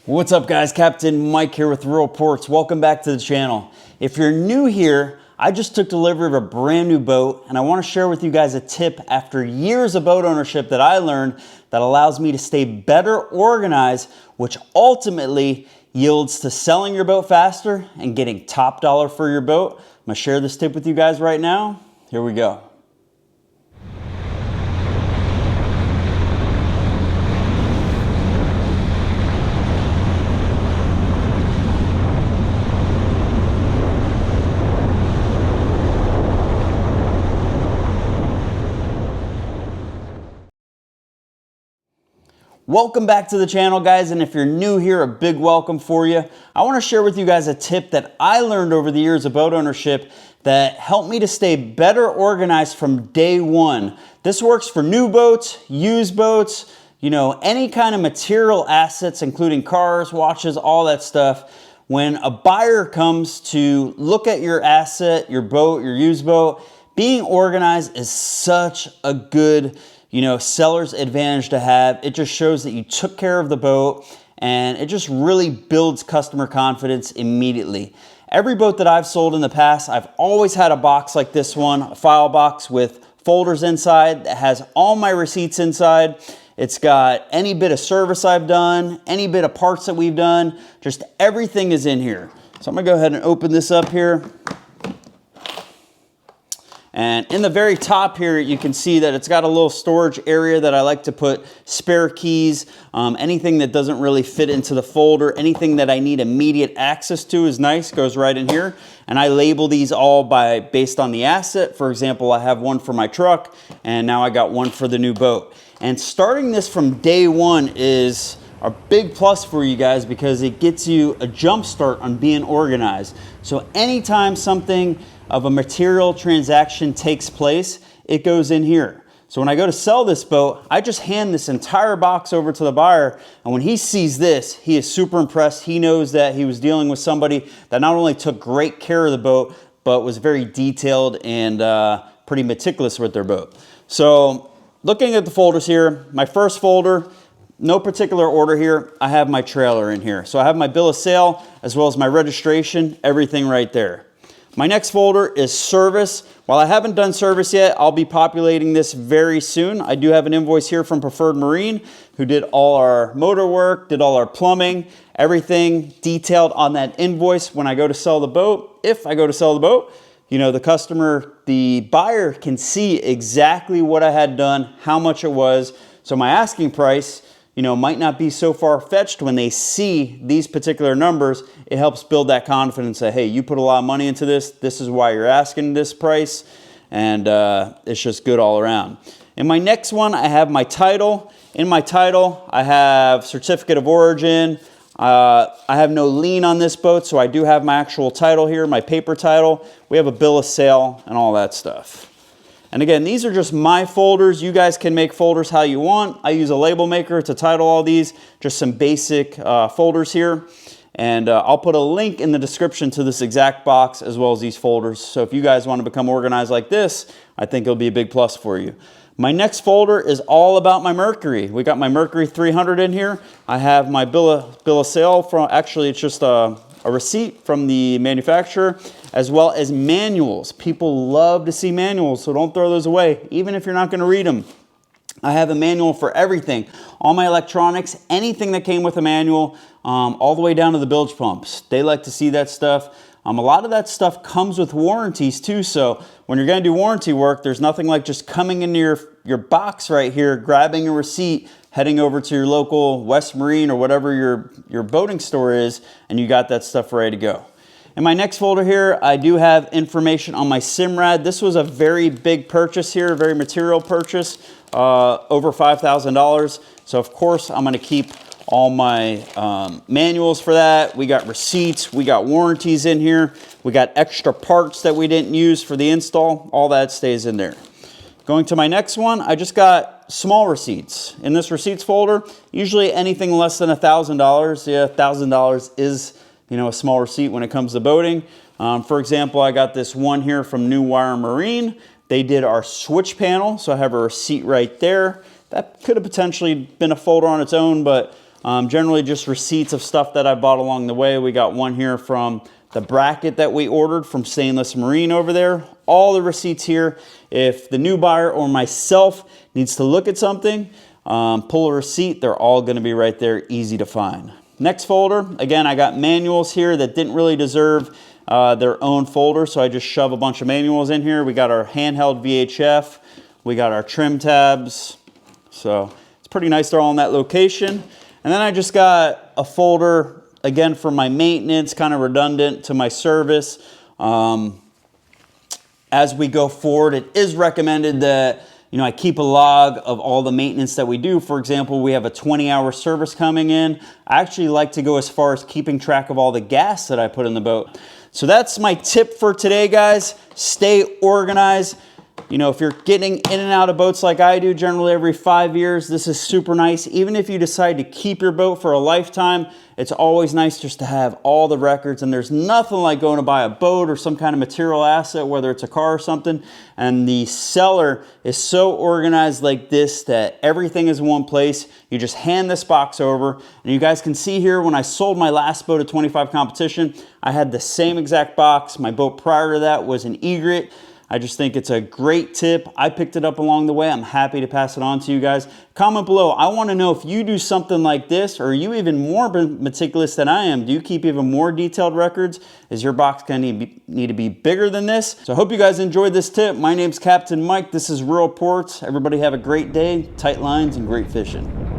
What's up guys, Captain Mike here with ReelReports. Welcome back to the channel. If you're new here, I just took delivery of a brand new boat and I want to share with you guys a tip after years of boat ownership that I learned that allows me to stay better organized, which ultimately yields to selling your boat faster and getting top dollar for your boat. I'm going to share this tip with you guys right now. Here we go. Welcome back to the channel guys, and if you're new here, a big welcome for you. I want to share with you guys a tip that I learned over the years of boat ownership that helped me to stay better organized from day one. This works for new boats, used boats, you know, any kind of material assets, including cars, watches, all that stuff. When a buyer comes to look at your asset, your boat, your used boat, being organized is such a good seller's advantage to have. It just shows that you took care of the boat and it just really builds customer confidence immediately. Every boat that I've sold in the past, I've always had a box like this one, a file box with folders inside that has all my receipts inside. It's got any bit of service I've done, any bit of parts that we've done, just everything is in here. So I'm gonna go ahead and open this up here. And in the very top here, you can see that it's got a little storage area that I like to put spare keys, anything that doesn't really fit into the folder, anything that I need immediate access to is nice, goes right in here. And I label these all based on the asset. For example, I have one for my truck, and now I got one for the new boat. And starting this from day one is a big plus for you guys because it gets you a jump start on being organized. So anytime something of a material transaction takes place, it goes in here. So when I go to sell this boat, I just hand this entire box over to the buyer, and when he sees this, he is super impressed. He knows that he was dealing with somebody that not only took great care of the boat, but was very detailed and pretty meticulous with their boat. So looking at the folders here, my first folder, no particular order here, I have my trailer in here. So I have my bill of sale as well as my registration, everything right there. My next folder is service. While I haven't done service yet, I'll be populating this very soon. I do have an invoice here from Preferred Marine who did all our motor work, did all our plumbing, everything detailed on that invoice. When I go to sell the boat, if I go to sell the boat, the customer, the buyer can see exactly what I had done, how much it was. So my asking price, might not be so far-fetched. When they see these particular numbers, it helps build that confidence that, hey, you put a lot of money into this. This is why you're asking this price. And it's just good all around. In my next one, I have my title. In my title, I have certificate of origin. I have no lien on this boat, so I do have my actual title here, my paper title. We have a bill of sale and all that stuff. And again, these are just my folders. You guys can make folders how you want. I use a label maker to title all these, just some basic folders here. And I'll put a link in the description to this exact box as well as these folders. So if you guys want to become organized like this, I think it'll be a big plus for you. My next folder is all about my Mercury. We got my Mercury 300 in here. I have my bill of sale from, actually it's just a receipt from the manufacturer, as well as manuals. People love to see manuals, so don't throw those away, even if you're not going to read them. I have a manual for everything. All my electronics, anything that came with a manual, all the way down to the bilge pumps. They like to see that stuff. A lot of that stuff comes with warranties too, so when you're going to do warranty work, there's nothing like just coming into your box right here, grabbing a receipt, heading over to your local West Marine or whatever your boating store is, and you got that stuff ready to go. In my next folder here, I do have information on my Simrad. This was a very big purchase here, a very material purchase, over $5,000. So of course, I'm going to keep all my manuals for that. We got receipts, we got warranties in here, we got extra parts that we didn't use for the install. All that stays in there. Going to my next one, I just got small receipts. In this receipts folder, usually anything less than $1,000. Yeah, $1,000 is a small receipt when it comes to boating. For example, I got this one here from New Wire Marine. They did our switch panel, so I have a receipt right there. That could have potentially been a folder on its own, but Generally just receipts of stuff that I bought along the way. We got one here from the bracket that we ordered from Stainless Marine over there. All the receipts here. If the new buyer or myself needs to look at something, pull a receipt, they're all gonna be right there, easy to find. Next folder, again, I got manuals here that didn't really deserve their own folder, so I just shove a bunch of manuals in here. We got our handheld VHF, we got our trim tabs, so it's pretty nice they're all in that location. And then I just got a folder, again, for my maintenance, kind of redundant to my service. As we go forward, it is recommended that I keep a log of all the maintenance that we do. For example, we have a 20-hour service coming in. I actually like to go as far as keeping track of all the gas that I put in the boat. So that's my tip for today, guys. Stay organized. If you're getting in and out of boats like I do, generally every 5 years, this is super nice. Even if you decide to keep your boat for a lifetime, it's always nice just to have all the records. And there's nothing like going to buy a boat or some kind of material asset, whether it's a car or something, and the seller is so organized like this that everything is in one place. You just hand this box over, and you guys can see here when I sold my last boat at 25 Competition, I had the same exact box. My boat prior to that was an egret. I just think it's a great tip. I picked it up along the way. I'm happy to pass it on to you guys. Comment below. I want to know if you do something like this, or are you even more meticulous than I am? Do you keep even more detailed records? Is your box going to need to be bigger than this? So I hope you guys enjoyed this tip. My name's Captain Mike. This is ReelReports. Everybody have a great day, tight lines, and great fishing.